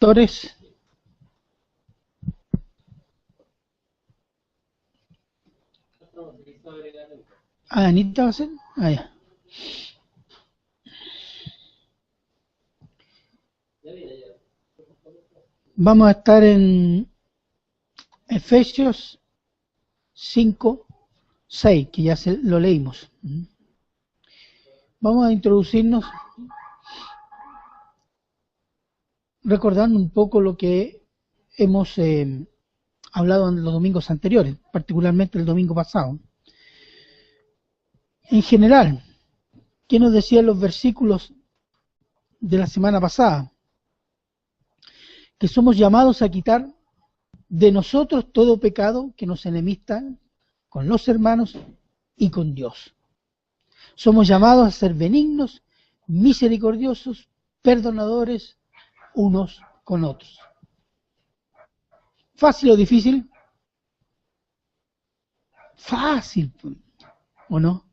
lectores. Ah, Anita va a ser. Ah, ya. Vamos a estar en Efesios 5, 6, que ya lo leímos. Vamos a introducirnos recordando un poco lo que hemos hablado en los domingos anteriores, particularmente el domingo pasado. En general, ¿qué nos decían los versículos de la semana pasada? Que somos llamados a quitar de nosotros todo pecado que nos enemista con los hermanos y con Dios. Somos llamados a ser benignos, misericordiosos, perdonadores unos con otros. ¿Fácil o difícil? Fácil, ¿o no?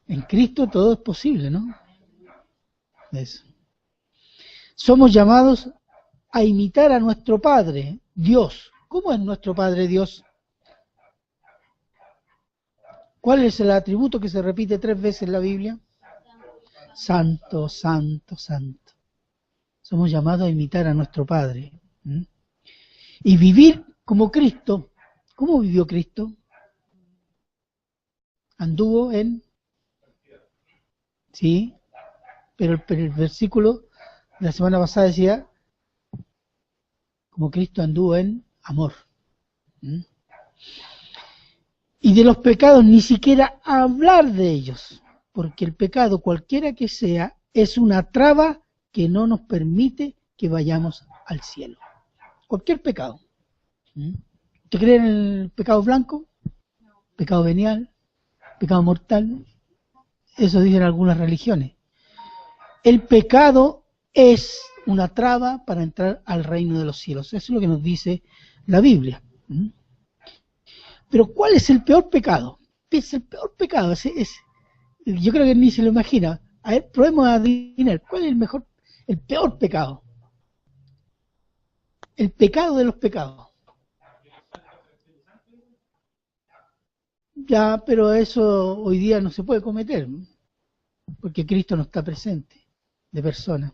En Cristo todo es posible, ¿no? Eso. Somos llamados a imitar a nuestro Padre, Dios. ¿Cómo es nuestro Padre Dios? ¿Cuál es el atributo que se repite 3 veces en la Biblia? Santo, santo, santo. Somos llamados a imitar a nuestro Padre. Y vivir como Cristo. ¿Cómo vivió Cristo? Anduvo en... Sí, pero el versículo de la semana pasada decía, como Cristo anduvo en amor. Y de los pecados ni siquiera hablar de ellos, porque el pecado, cualquiera que sea, es una traba que no nos permite que vayamos al cielo. Cualquier pecado. ¿Usted cree en el pecado blanco? ¿Pecado venial? ¿Pecado mortal? Eso dicen algunas religiones. El pecado es una traba para entrar al reino de los cielos. Eso es lo que nos dice la Biblia. Pero ¿cuál es el peor pecado? Es el peor pecado. Yo creo que ni se lo imagina. A ver, probemos a adivinar. ¿Cuál es el peor pecado? El pecado de los pecados. Ya, pero eso hoy día no se puede cometer, porque Cristo no está presente de persona.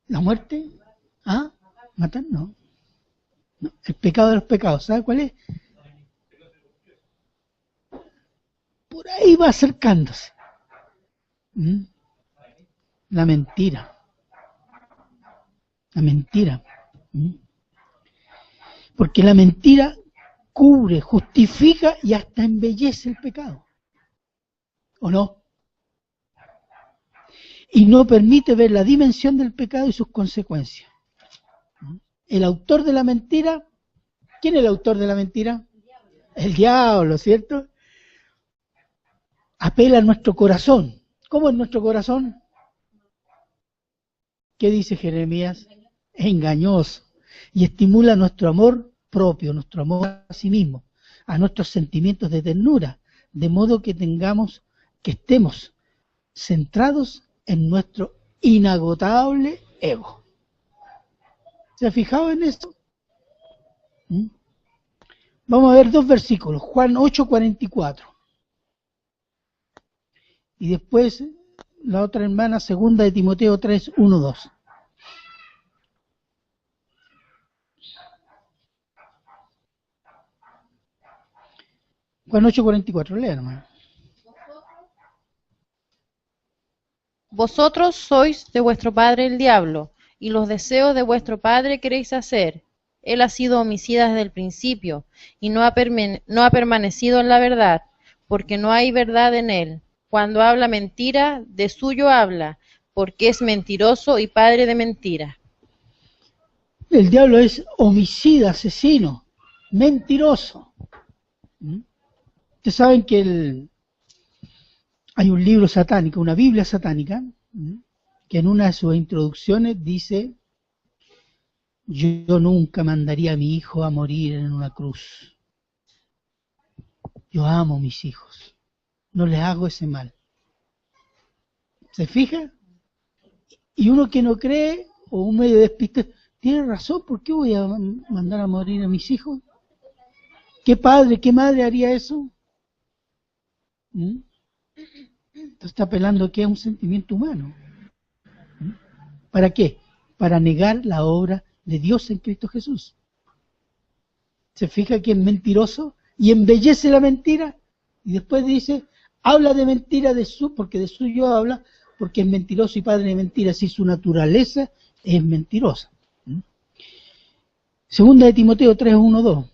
¿La muerte? ¿Ah? ¿Matar? No. El pecado de los pecados, ¿sabe cuál es? Por ahí va acercándose. La mentira. La mentira. Porque la mentira cubre, justifica y hasta embellece el pecado. ¿O no? Y no permite ver la dimensión del pecado y sus consecuencias. El autor de la mentira, ¿quién es el autor de la mentira? El diablo, ¿cierto? Apela a nuestro corazón. ¿Cómo es nuestro corazón? ¿Qué dice Jeremías? Es engañoso. Y estimula nuestro amor propio, nuestro amor a sí mismo, a nuestros sentimientos de ternura, de modo que estemos centrados en nuestro inagotable ego. ¿Se ha fijado en esto? Vamos a ver 2 versículos, Juan 8:44. Y después la otra hermana, 2 de Timoteo 3:1-2. Juan 8:44, lea hermano. Vosotros sois de vuestro padre el diablo, y los deseos de vuestro padre queréis hacer. Él ha sido homicida desde el principio, y no ha permanecido en la verdad, porque no hay verdad en él. Cuando habla mentira, de suyo habla, porque es mentiroso y padre de mentira. El diablo es homicida, asesino, mentiroso. Ustedes saben que hay un libro satánico, una Biblia satánica, que en una de sus introducciones dice: yo nunca mandaría a mi hijo a morir en una cruz. Yo amo a mis hijos. no les hago ese mal. ¿Se fija? Y uno que no cree, o un medio despistado, tiene razón, ¿por qué voy a mandar a morir a mis hijos? ¿Qué padre, qué madre haría eso? Entonces está apelando que es un sentimiento humano. ¿Para qué? Para negar la obra de Dios en Cristo Jesús. ¿Se fija que es mentiroso? Y embellece la mentira. Y después dice, habla de mentira porque de suyo habla, porque es mentiroso y padre de mentiras. Si su naturaleza es mentirosa. Segunda de Timoteo 3, 1, 2.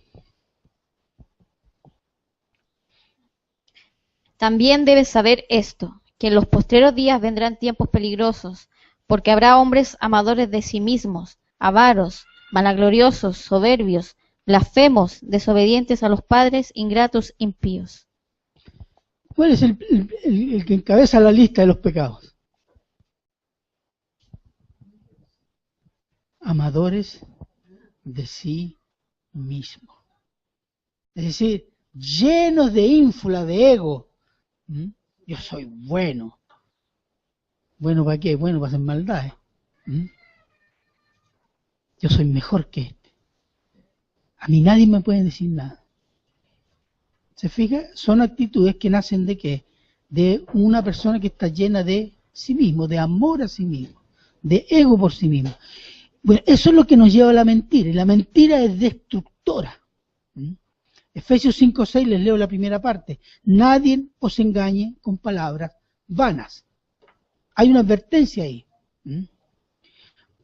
También debes saber esto, que en los postreros días vendrán tiempos peligrosos, porque habrá hombres amadores de sí mismos, avaros, vanagloriosos, soberbios, blasfemos, desobedientes a los padres, ingratos, impíos. ¿Cuál es el que encabeza la lista de los pecados? Amadores de sí mismos. Es decir, llenos de ínfula, de ego. Yo soy bueno. ¿Bueno para qué? Bueno para hacer maldades. Yo soy mejor que este. A mí nadie me puede decir nada. ¿Se fija? Son actitudes que nacen de ¿qué? De una persona que está llena de sí mismo, de amor a sí mismo, de ego por sí mismo. Bueno, eso es lo que nos lleva a la mentira, y la mentira es destructora. Efesios 5:6, les leo la primera parte. Nadie os engañe con palabras vanas. Hay una advertencia ahí.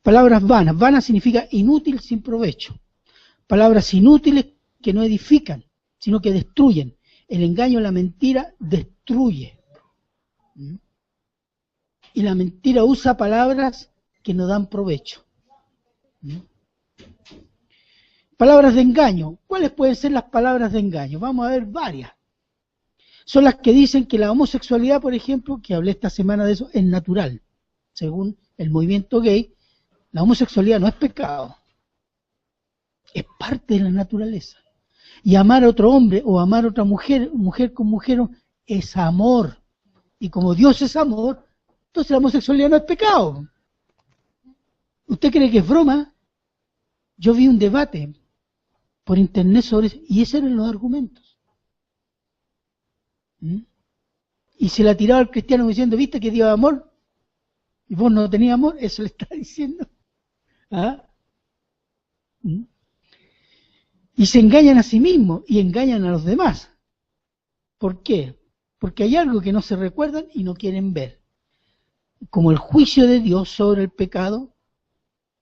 Palabras vanas. Vana significa inútil, sin provecho. Palabras inútiles que no edifican, sino que destruyen. El engaño, la mentira, destruye. Y la mentira usa palabras que no dan provecho. Palabras de engaño. ¿Cuáles pueden ser las palabras de engaño? Vamos a ver varias. Son las que dicen que la homosexualidad, por ejemplo, que hablé esta semana de eso, es natural. Según el movimiento gay, la homosexualidad no es pecado. Es parte de la naturaleza. Y amar a otro hombre o amar a otra mujer, mujer con mujer, es amor. Y como Dios es amor, entonces la homosexualidad no es pecado. ¿Usted cree que es broma? Yo vi un debate por internet sobre eso, y esos eran los argumentos. Y se la tiraba al cristiano diciendo, ¿viste que Dios es amor? Y vos no tenías amor, eso le está diciendo. Y se engañan a sí mismos y engañan a los demás. ¿Por qué? Porque hay algo que no se recuerdan y no quieren ver. Como el juicio de Dios sobre el pecado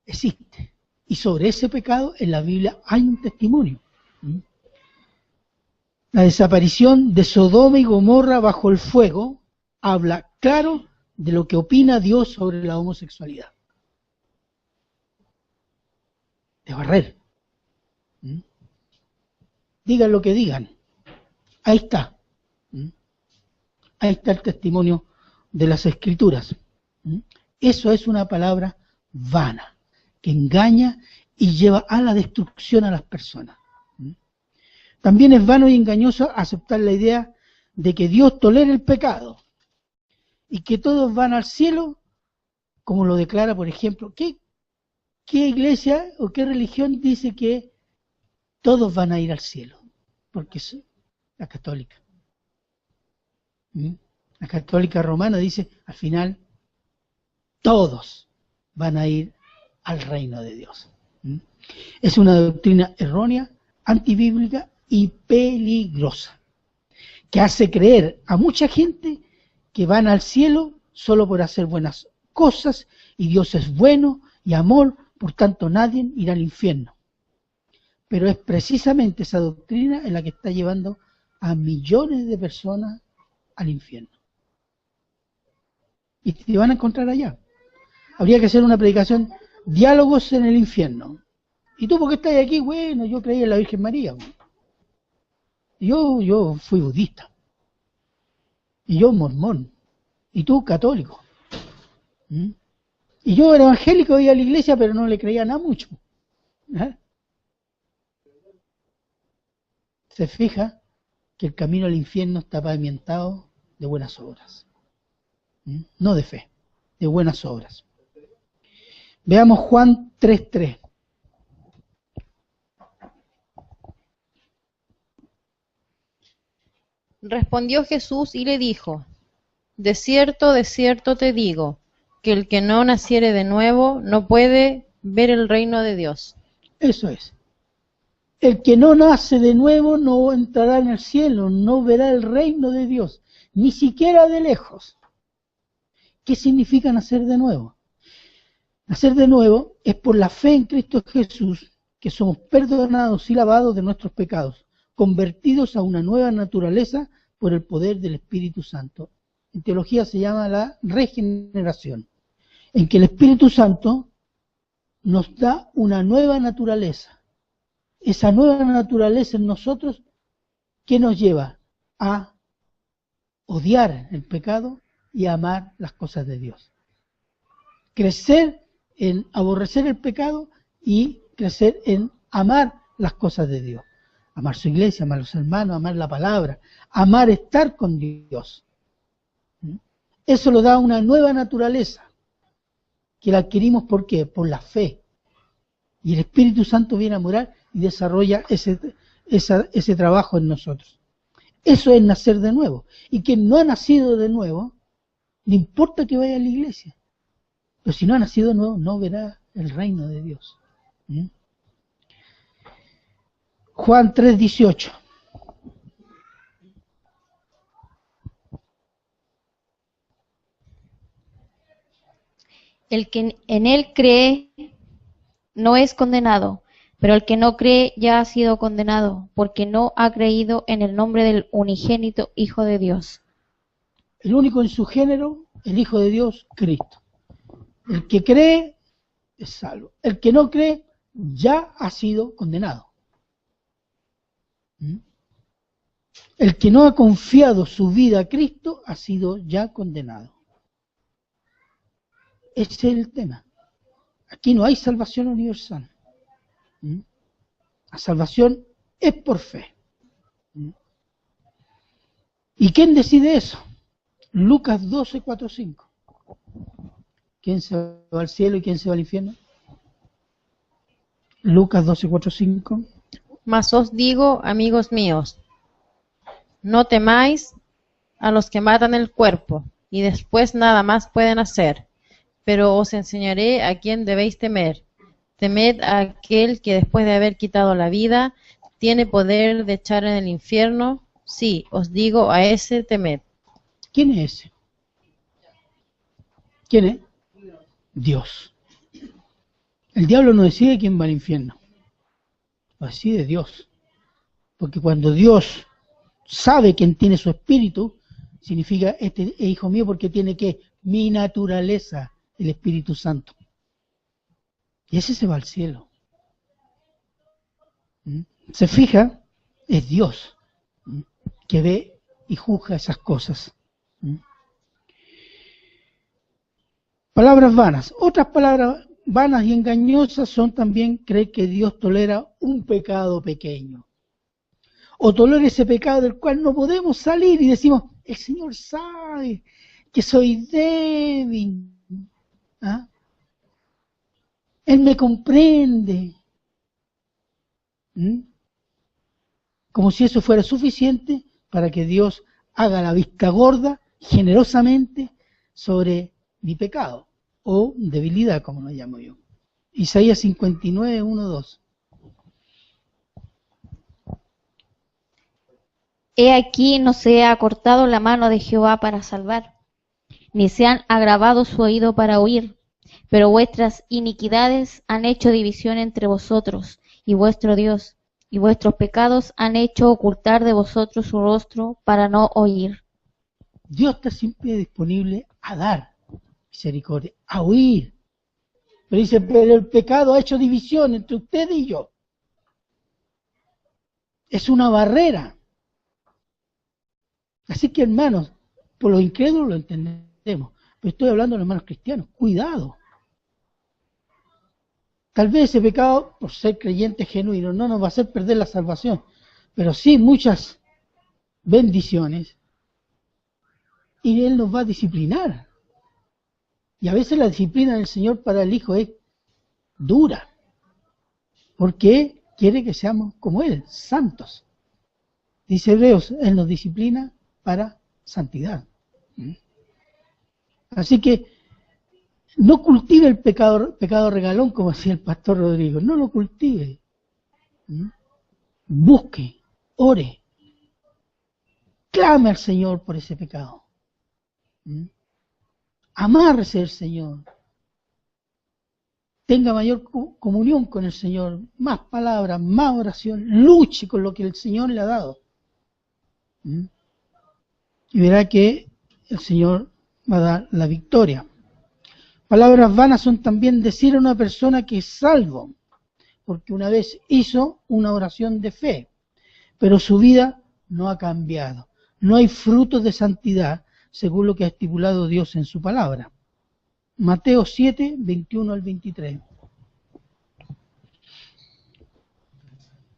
existe. Y sobre ese pecado en la Biblia hay un testimonio. La desaparición de Sodoma y Gomorra bajo el fuego habla claro de lo que opina Dios sobre la homosexualidad. De barrer. Digan lo que digan. Ahí está. Ahí está el testimonio de las Escrituras. Eso es una palabra vana, que engaña y lleva a la destrucción a las personas. También es vano y engañoso aceptar la idea de que Dios tolera el pecado y que todos van al cielo, como lo declara, por ejemplo, ¿qué iglesia o qué religión dice que todos van a ir al cielo? Porque es la católica. La católica romana dice, al final, todos van a ir al reino de Dios. Es una doctrina errónea, antibíblica y peligrosa, que hace creer a mucha gente que van al cielo solo por hacer buenas cosas, y Dios es bueno y amor, por tanto nadie irá al infierno. Pero es precisamente esa doctrina en la que está llevando a millones de personas al infierno. Y te van a encontrar allá. Habría que hacer una predicación, diálogos en el infierno. ¿Y tú por qué estás aquí? Bueno, yo creí en la Virgen María. Yo fui budista. Y yo mormón. Y tú católico. Y yo era evangélico, iba a la iglesia, pero no le creía nada mucho. Se fija que el camino al infierno está pavimentado de buenas obras. No de fe, de buenas obras. Veamos Juan 3:3. Respondió Jesús y le dijo: de cierto te digo, que el que no naciere de nuevo no puede ver el reino de Dios. Eso es. El que no nace de nuevo no entrará en el cielo, no verá el reino de Dios, ni siquiera de lejos. ¿Qué significa nacer de nuevo? Nacer de nuevo es por la fe en Cristo Jesús, que somos perdonados y lavados de nuestros pecados, convertidos a una nueva naturaleza por el poder del Espíritu Santo. En teología se llama la regeneración, en que el Espíritu Santo nos da una nueva naturaleza. Esa nueva naturaleza en nosotros, ¿qué nos lleva? A odiar el pecado y a amar las cosas de Dios. Crecer en aborrecer el pecado y crecer en amar las cosas de Dios. Amar su iglesia, amar a los hermanos, amar la palabra, amar estar con Dios. Eso lo da una nueva naturaleza, que la adquirimos ¿por qué? Por la fe. Y el Espíritu Santo viene a morar y desarrolla ese trabajo en nosotros. Eso es nacer de nuevo. Y quien no ha nacido de nuevo, no importa que vaya a la iglesia, pero si no ha nacido de nuevo, no verá el reino de Dios. Juan 3:18. El que en él cree no es condenado, pero el que no cree ya ha sido condenado, porque no ha creído en el nombre del unigénito Hijo de Dios. El único en su género, el Hijo de Dios, Cristo. El que cree es salvo. El que no cree ya ha sido condenado. El que no ha confiado su vida a Cristo ha sido ya condenado. Ese es el tema. Aquí no hay salvación universal. La salvación es por fe. ¿Y quién decide eso? Lucas 12:4-5. ¿Quién se va al cielo y quién se va al infierno? Lucas 12:4-5. Mas os digo, amigos míos, no temáis a los que matan el cuerpo, y después nada más pueden hacer, pero os enseñaré a quién debéis temer. Temed a aquel que después de haber quitado la vida, tiene poder de echar en el infierno. Sí, os digo, a ese temed. ¿Quién es ese? ¿Quién es? Dios. El diablo no decide quién va al infierno. Lo decide Dios. Porque cuando Dios sabe quién tiene su espíritu, significa, este es hijo mío porque tiene que mi naturaleza, el Espíritu Santo. Y ese se va al cielo. Se fija, es Dios que ve y juzga esas cosas. Palabras vanas. Otras palabras vanas y engañosas son también creer que Dios tolera un pecado pequeño. O tolera ese pecado del cual no podemos salir y decimos, el Señor sabe que soy débil. ¿Ah? Él me comprende. Como si eso fuera suficiente para que Dios haga la vista gorda, generosamente, sobre mi pecado, o debilidad, como lo llamo yo. Isaías 59, 1, 2. He aquí no se ha acortado la mano de Jehová para salvar, ni se han agravado su oído para oír, pero vuestras iniquidades han hecho división entre vosotros y vuestro Dios, y vuestros pecados han hecho ocultar de vosotros su rostro para no oír. Dios está siempre disponible a dar misericordia, a oír. Pero dice, pero el pecado ha hecho división entre usted y yo. Es una barrera. Así que, hermanos, por los incrédulos lo entendemos, pero estoy hablando de los hermanos cristianos. Cuidado. Tal vez ese pecado, por ser creyente genuino, no nos va a hacer perder la salvación, pero sí muchas bendiciones y Él nos va a disciplinar. Y a veces la disciplina del Señor para el Hijo es dura, porque quiere que seamos como Él, santos. Dice Hebreos, Él nos disciplina para santidad. Así que no cultive el pecado regalón, como decía el pastor Rodrigo, no lo cultive. Busque, ore, clame al Señor por ese pecado. Amárrese al Señor. Tenga mayor comunión con el Señor, más palabras, más oración, luche con lo que el Señor le ha dado. Y verá que el Señor va a dar la victoria. Palabras vanas son también decir a una persona que es salvo, porque una vez hizo una oración de fe, pero su vida no ha cambiado. No hay frutos de santidad, según lo que ha estipulado Dios en su palabra. Mateo 7, 21 al 23.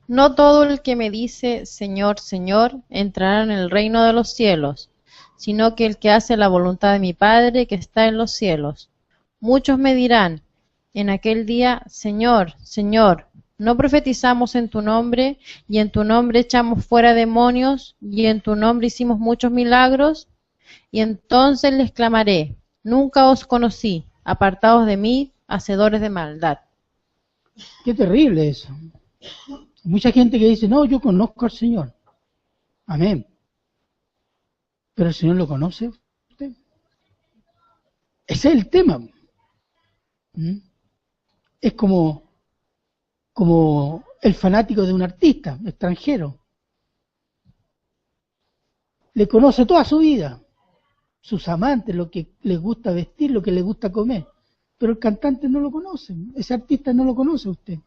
No todo el que me dice, Señor, Señor, entrará en el reino de los cielos, sino que el que hace la voluntad de mi Padre que está en los cielos. Muchos me dirán en aquel día, Señor, Señor, ¿no profetizamos en tu nombre, y en tu nombre echamos fuera demonios, y en tu nombre hicimos muchos milagros? Y entonces les clamaré, nunca os conocí, apartados de mí, hacedores de maldad. Qué terrible eso. Mucha gente que dice, no, yo conozco al Señor. Amén. Pero el Señor lo conoce usted. Ese es el tema. Es como el fanático de un artista extranjero. Le conoce toda su vida, sus amantes, lo que les gusta vestir, lo que les gusta comer. Pero el cantante no lo conoce, ese artista no lo conoce usted.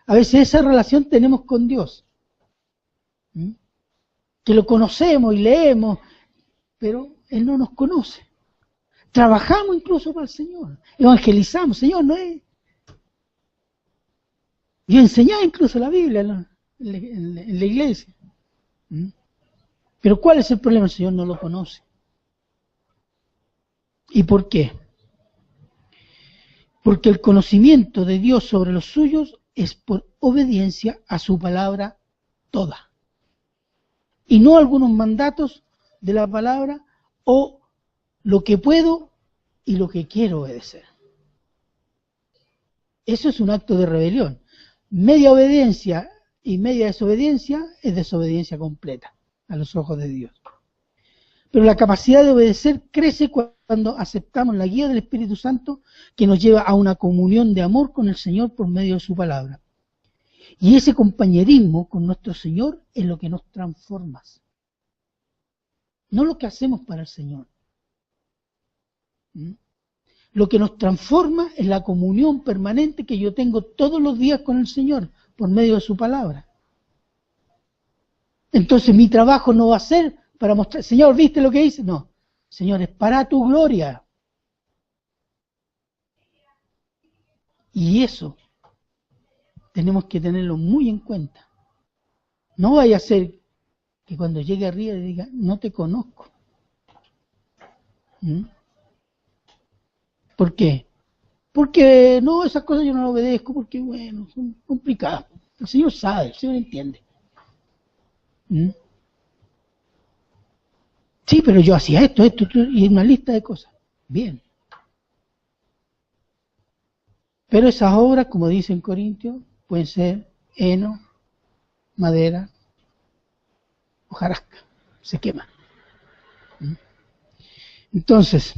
A veces esa relación tenemos con Dios. Que lo conocemos y leemos, pero Él no nos conoce. Trabajamos incluso para el Señor, evangelizamos, Señor, ¿no es? Y enseñamos incluso la Biblia en la iglesia. Pero ¿cuál es el problema? El Señor no lo conoce. ¿Y por qué? Porque el conocimiento de Dios sobre los suyos es por obediencia a su palabra toda. Y no algunos mandatos de la palabra o lo que puedo y lo que quiero obedecer. Eso es un acto de rebelión. Media obediencia y media desobediencia es desobediencia completa a los ojos de Dios. Pero la capacidad de obedecer crece cuando aceptamos la guía del Espíritu Santo, que nos lleva a una comunión de amor con el Señor por medio de su palabra. Y ese compañerismo con nuestro Señor es lo que nos transforma. No lo que hacemos para el Señor. Lo que nos transforma es la comunión permanente que yo tengo todos los días con el Señor por medio de su palabra. Entonces mi trabajo no va a ser para mostrar, Señor, ¿viste lo que hice? No, Señor, es para tu gloria. Y eso tenemos que tenerlo muy en cuenta. No vaya a ser que cuando llegue arriba le diga, no te conozco. ¿Por qué? Porque no, esas cosas yo no las obedezco, porque bueno, son complicadas. El Señor sabe, el Señor entiende. Sí, pero yo hacía esto, y una lista de cosas. Bien. Pero esas obras, como dice en Corintios, pueden ser heno, madera, hojarasca, se quema. Entonces,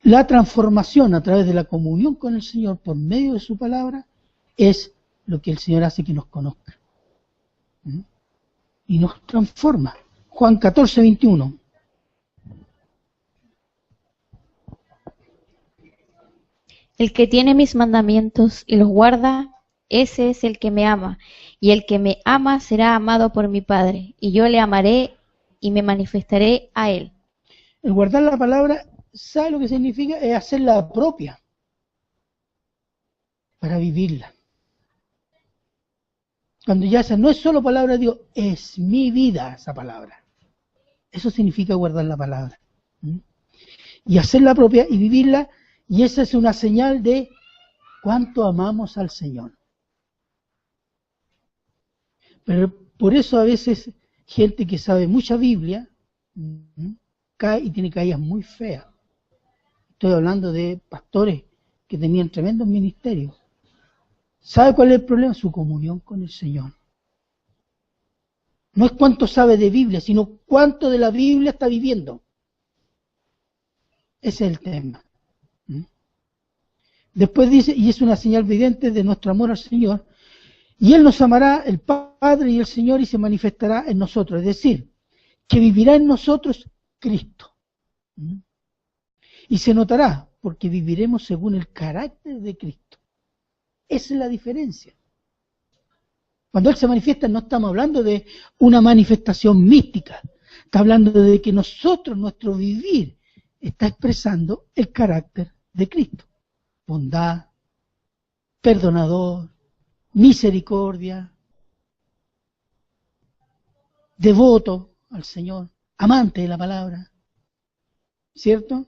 la transformación a través de la comunión con el Señor por medio de su palabra es lo que el Señor hace que nos conozca. Y nos transforma. Juan 14, 21. El que tiene mis mandamientos y los guarda, ese es el que me ama. Y el que me ama será amado por mi Padre. Y yo le amaré y me manifestaré a él. El guardar la palabra, ¿sabe lo que significa? Es hacerla propia para vivirla. Cuando ya esa no es solo palabra de Dios, es mi vida esa palabra. Eso significa guardar la palabra. Y hacerla propia y vivirla, y esa es una señal de cuánto amamos al Señor. Pero por eso a veces gente que sabe mucha Biblia cae y tiene caídas muy feas. Estoy hablando de pastores que tenían tremendos ministerios. ¿Sabe cuál es el problema? Su comunión con el Señor. No es cuánto sabe de Biblia, sino cuánto de la Biblia está viviendo. Ese es el tema. Después dice, y es una señal evidente de nuestro amor al Señor, y Él nos amará, el Padre y el Señor, y se manifestará en nosotros. Es decir, que vivirá en nosotros Cristo. Y se notará, porque viviremos según el carácter de Cristo. Esa es la diferencia. Cuando Él se manifiesta, no estamos hablando de una manifestación mística. Está hablando de que nosotros, nuestro vivir, está expresando el carácter de Cristo. Bondad, perdonador, misericordia, devoto al Señor, amante de la palabra. ¿Cierto?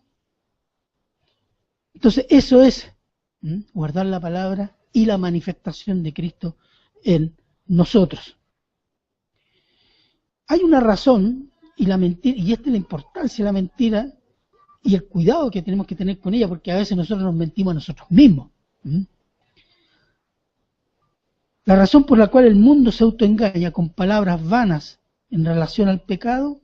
Entonces eso es guardar la palabra y la manifestación de Cristo en nosotros. Hay una razón, y la mentira, y esta es la importancia de la mentira y el cuidado que tenemos que tener con ella, porque a veces nosotros nos mentimos a nosotros mismos. La razón por la cual el mundo se autoengaña con palabras vanas en relación al pecado,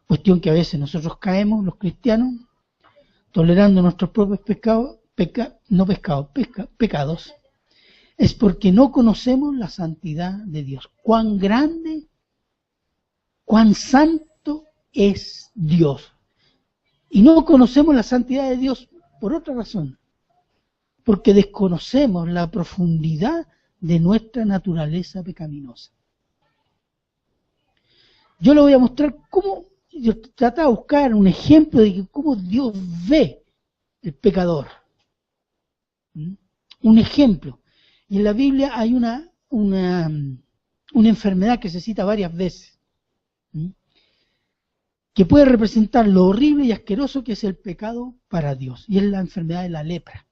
cuestión que a veces nosotros caemos, los cristianos, tolerando nuestros propios pecados, es porque no conocemos la santidad de Dios. Cuán grande, cuán santo es Dios. Y no conocemos la santidad de Dios por otra razón, porque desconocemos la profundidad de nuestra naturaleza pecaminosa. Yo le voy a mostrar cómo, yo trataba de buscar un ejemplo de cómo Dios ve el pecador. Un ejemplo. Y en la Biblia hay una enfermedad que se cita varias veces, que puede representar lo horrible y asqueroso que es el pecado para Dios. Y es la enfermedad de la lepra.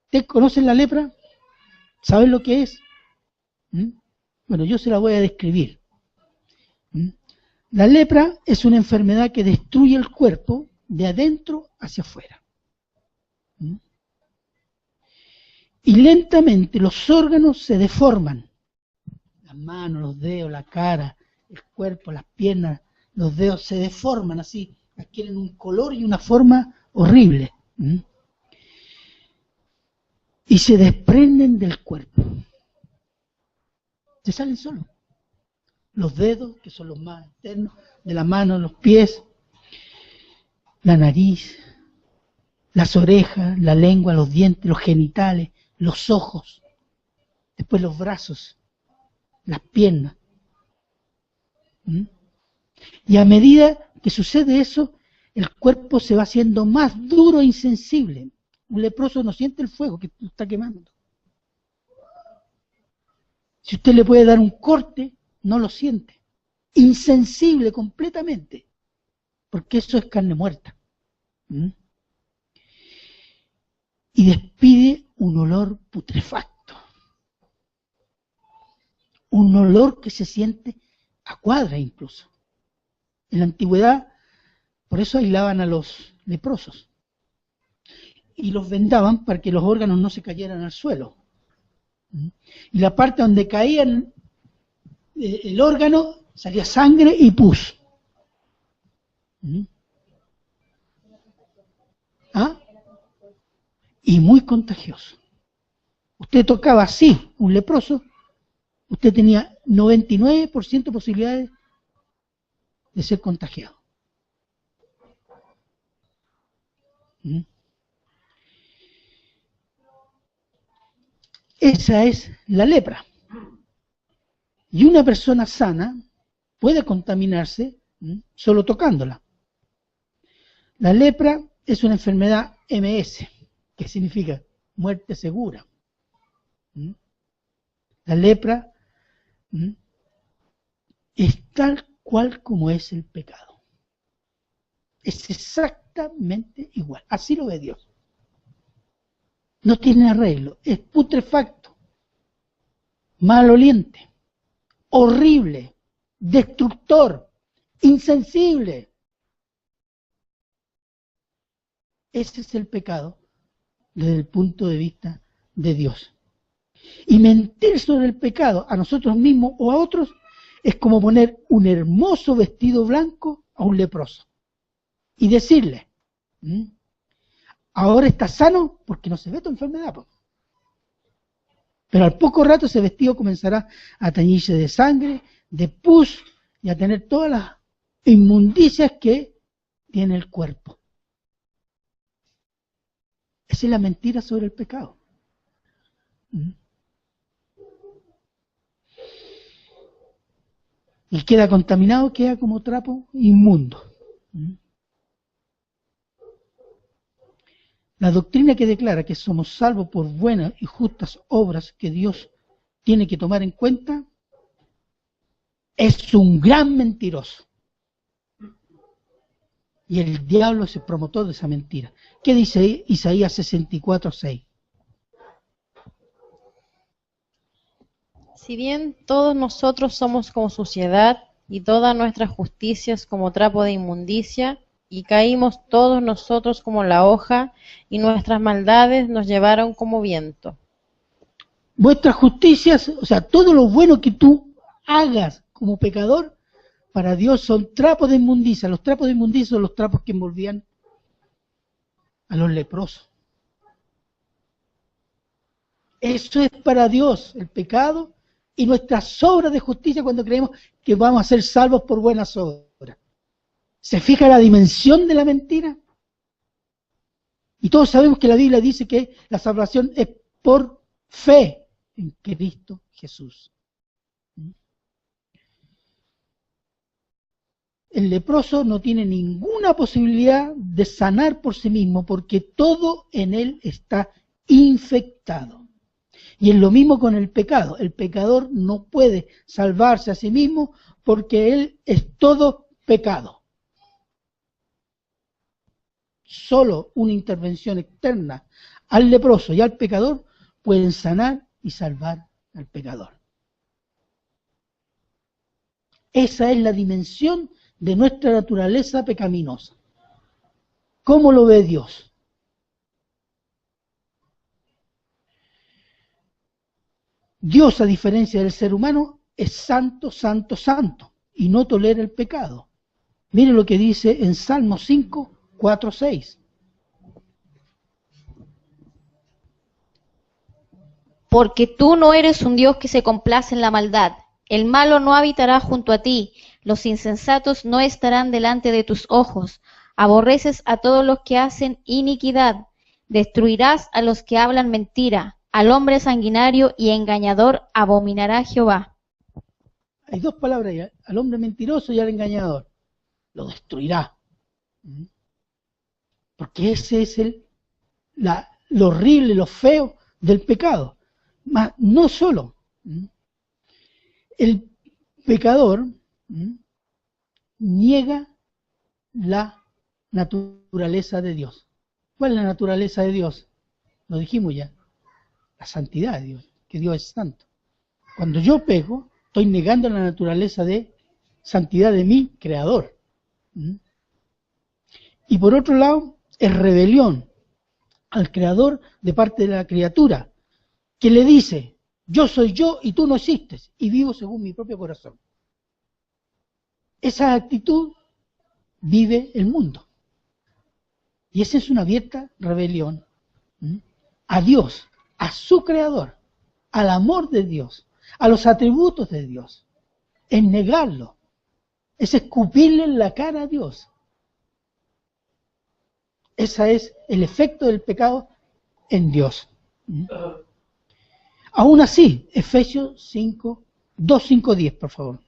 ¿Ustedes conocen la lepra? ¿Saben lo que es? Bueno, yo se la voy a describir. La lepra es una enfermedad que destruye el cuerpo de adentro hacia afuera. Y lentamente los órganos se deforman. Las manos, los dedos, la cara, el cuerpo, las piernas, los dedos se deforman así, adquieren un color y una forma horrible. Y se desprenden del cuerpo. Se salen solos. Los dedos, que son los más externos, de la mano, los pies, la nariz, las orejas, la lengua, los dientes, los genitales, los ojos, después los brazos, las piernas. Y a medida que sucede eso, el cuerpo se va haciendo más duro e insensible. Un leproso no siente el fuego que está quemando. Si usted le puede dar un corte, no lo siente. Insensible completamente, porque eso es carne muerta. Y despide un olor putrefacto. Un olor que se siente a cuadras incluso. En la antigüedad, por eso aislaban a los leprosos. Y los vendaban para que los órganos no se cayeran al suelo. Y la parte donde caían el órgano, salía sangre y pus. Y muy contagioso. Usted tocaba así un leproso, usted tenía 99% de posibilidades de ser contagiado. Esa es la lepra. Y una persona sana puede contaminarse solo tocándola. La lepra es una enfermedad MS, que significa muerte segura. La lepra es tal cual como es el pecado. Es exactamente igual. Así lo ve Dios. No tiene arreglo. Es putrefacto, maloliente, horrible, destructor, insensible. Ese es el pecado desde el punto de vista de Dios. Y mentir sobre el pecado a nosotros mismos o a otros es como poner un hermoso vestido blanco a un leproso y decirle, ahora está sano porque no se ve tu enfermedad. Pero al poco rato ese vestido comenzará a teñirse de sangre, de pus y a tener todas las inmundicias que tiene el cuerpo. Esa es la mentira sobre el pecado. Y queda contaminado, queda como trapo inmundo. La doctrina que declara que somos salvos por buenas y justas obras que Dios tiene que tomar en cuenta es un gran mentiroso. Y el diablo es el promotor de esa mentira. ¿Qué dice Isaías 64:6? Si bien todos nosotros somos como suciedad, y todas nuestras justicias como trapo de inmundicia, y caímos todos nosotros como la hoja, y nuestras maldades nos llevaron como viento. Vuestras justicias, o sea, todo lo bueno que tú hagas como pecador, para Dios son trapos de inmundicia. Los trapos de inmundicia son los trapos que envolvían a los leprosos. Eso es para Dios, el pecado y nuestras obras de justicia cuando creemos que vamos a ser salvos por buenas obras. ¿Se fija la dimensión de la mentira? Y todos sabemos que la Biblia dice que la salvación es por fe en Cristo Jesús. El leproso no tiene ninguna posibilidad de sanar por sí mismo porque todo en él está infectado. Y es lo mismo con el pecado. El pecador no puede salvarse a sí mismo porque él es todo pecado. Solo una intervención externa al leproso y al pecador pueden sanar y salvar al pecador. Esa es la dimensión de nuestra naturaleza pecaminosa. ¿Cómo lo ve Dios? Dios, a diferencia del ser humano, es santo, santo, santo, y no tolera el pecado. Mire lo que dice en Salmo 5, 4, 6. Porque tú no eres un Dios que se complace en la maldad. El malo no habitará junto a ti. Los insensatos no estarán delante de tus ojos. Aborreces a todos los que hacen iniquidad. Destruirás a los que hablan mentira. Al hombre sanguinario y engañador abominará Jehová. Hay dos palabras ahí, al hombre mentiroso y al engañador. Lo destruirá. Porque ese es lo horrible, lo feo del pecado. Mas no solo. El pecador niega la naturaleza de Dios. ¿Cuál es la naturaleza de Dios? Lo dijimos ya. La santidad de Dios, que Dios es santo. Cuando yo peco, estoy negando la naturaleza de santidad de mi Creador. Y por otro lado, es rebelión al Creador de parte de la criatura, que le dice, yo soy yo y tú no existes, y vivo según mi propio corazón. Esa actitud vive el mundo. Y esa es una abierta rebelión a Dios, a su Creador, al amor de Dios, a los atributos de Dios. Es negarlo, es escupirle en la cara a Dios. Ese es el efecto del pecado en Dios. Aún así, Efesios 5, 2, 5, 10, por favor.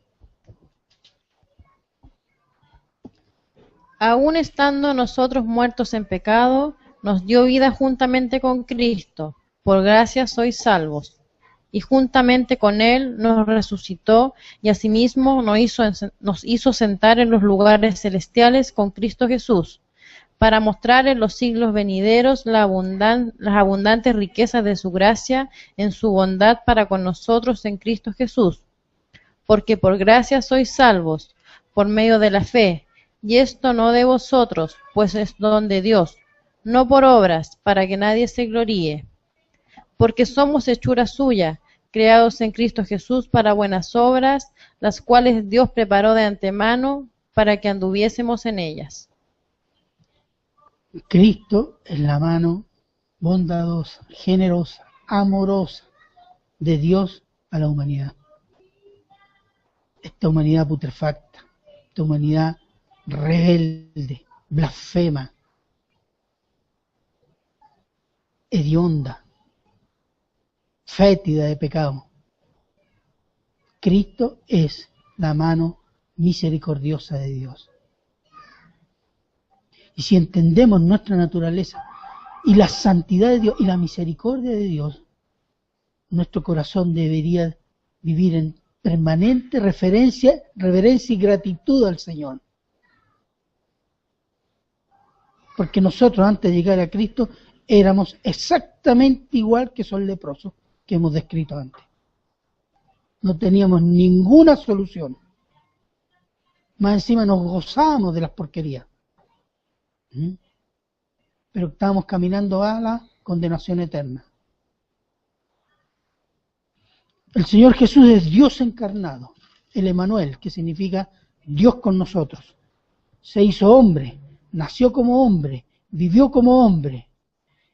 Aún estando nosotros muertos en pecado, nos dio vida juntamente con Cristo. Por gracia sois salvos. y juntamente con él nos resucitó y asimismo nos hizo sentar en los lugares celestiales con Cristo Jesús, para mostrar en los siglos venideros las abundantes riquezas de su gracia en su bondad para con nosotros en Cristo Jesús. Porque por gracia sois salvos, por medio de la fe, y esto no de vosotros, pues es don de Dios, no por obras, para que nadie se gloríe. Porque somos hechura suya, creados en Cristo Jesús para buenas obras, las cuales Dios preparó de antemano para que anduviésemos en ellas. Cristo es la mano bondadosa, generosa, amorosa de Dios a la humanidad. Esta humanidad putrefacta, esta humanidad rebelde, blasfema, hedionda, fétida de pecado. Cristo es la mano misericordiosa de Dios. Y si entendemos nuestra naturaleza y la santidad de Dios y la misericordia de Dios, nuestro corazón debería vivir en permanente reverencia y gratitud al Señor. Porque nosotros antes de llegar a Cristo éramos exactamente igual que esos leprosos que hemos descrito antes. No teníamos ninguna solución. Más encima nos gozábamos de las porquerías. Pero estábamos caminando a la condenación eterna. El Señor Jesús es Dios encarnado, el Emmanuel, que significa Dios con nosotros. Se hizo hombre, nació como hombre, vivió como hombre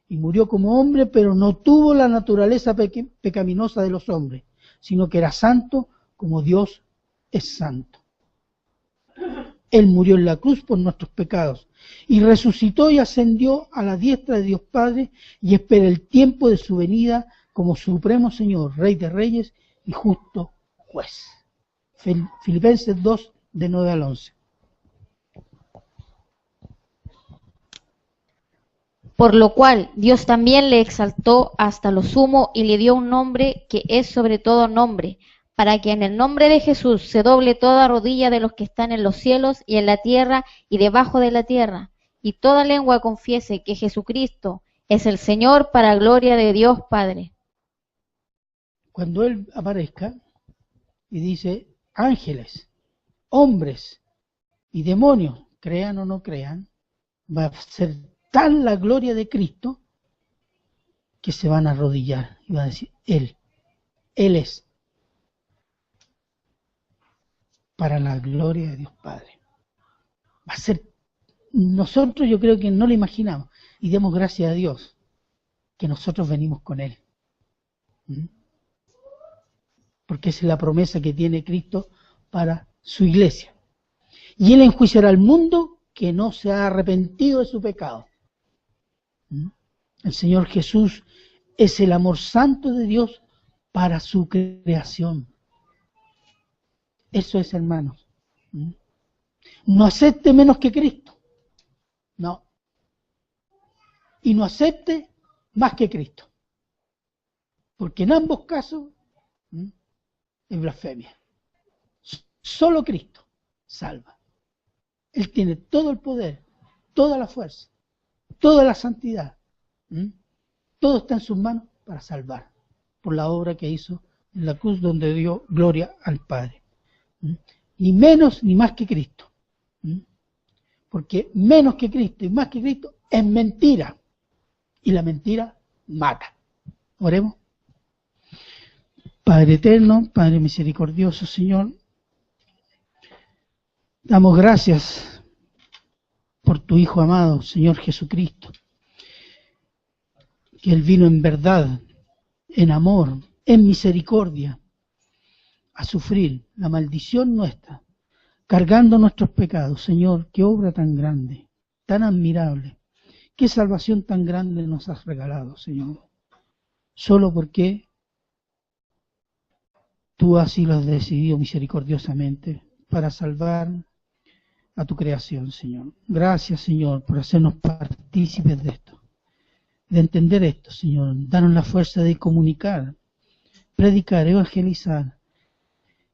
y murió como hombre, pero no tuvo la naturaleza pecaminosa de los hombres, sino que era santo como Dios es santo. Él murió en la cruz por nuestros pecados y resucitó y ascendió a la diestra de Dios Padre y espera el tiempo de su venida como supremo Señor, Rey de Reyes y justo juez. Filipenses 2, de 9 al 11. Por lo cual Dios también le exaltó hasta lo sumo y le dio un nombre que es sobre todo nombre, para que en el nombre de Jesús se doble toda rodilla de los que están en los cielos y en la tierra y debajo de la tierra, y toda lengua confiese que Jesucristo es el Señor, para gloria de Dios Padre. Cuando Él aparezca y dice, ángeles, hombres y demonios, crean o no crean, va a ser tal la gloria de Cristo que se van a arrodillar y van a decir, Él es, para la gloria de Dios Padre. Va a ser, nosotros yo creo que no lo imaginamos, y demos gracias a Dios que nosotros venimos con Él. Porque esa es la promesa que tiene Cristo para su iglesia. Y Él enjuiciará al mundo que no se ha arrepentido de su pecado. El Señor Jesús es el amor santo de Dios para su creación. Eso es, hermanos. No acepte menos que Cristo. No. Y no acepte más que Cristo. Porque en ambos casos es blasfemia. Solo Cristo salva. Él tiene todo el poder, toda la fuerza, toda la santidad. Todo está en sus manos para salvar, por la obra que hizo en la cruz donde dio gloria al Padre. Ni menos ni más que Cristo. Porque menos que Cristo y más que Cristo es mentira. Y la mentira mata. Oremos. Padre eterno, Padre misericordioso, Señor, damos gracias por tu Hijo amado, Señor Jesucristo, que Él vino en verdad, en amor, en misericordia, a sufrir la maldición nuestra, cargando nuestros pecados. Señor, qué obra tan grande, tan admirable, qué salvación tan grande nos has regalado, Señor, solo porque tú así lo has decidido misericordiosamente para salvar a tu creación, Señor. Gracias, Señor, por hacernos partícipes de esto, de entender esto, Señor. Danos la fuerza de comunicar predicar, evangelizar,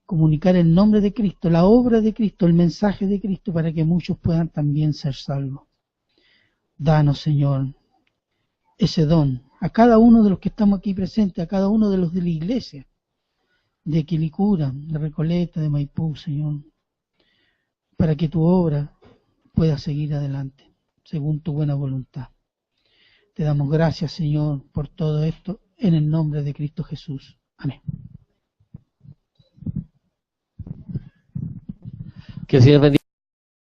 comunicar el nombre de Cristo, la obra de Cristo, el mensaje de Cristo, para que muchos puedan también ser salvos. Danos, Señor, ese don a cada uno de los que estamos aquí presentes, a cada uno de los de la iglesia, de Quilicura, de Recoleta, de Maipú, Señor, para que tu obra pueda seguir adelante, según tu buena voluntad. Te damos gracias, Señor, por todo esto, en el nombre de Cristo Jesús. Amén. Que el Señor bendiga.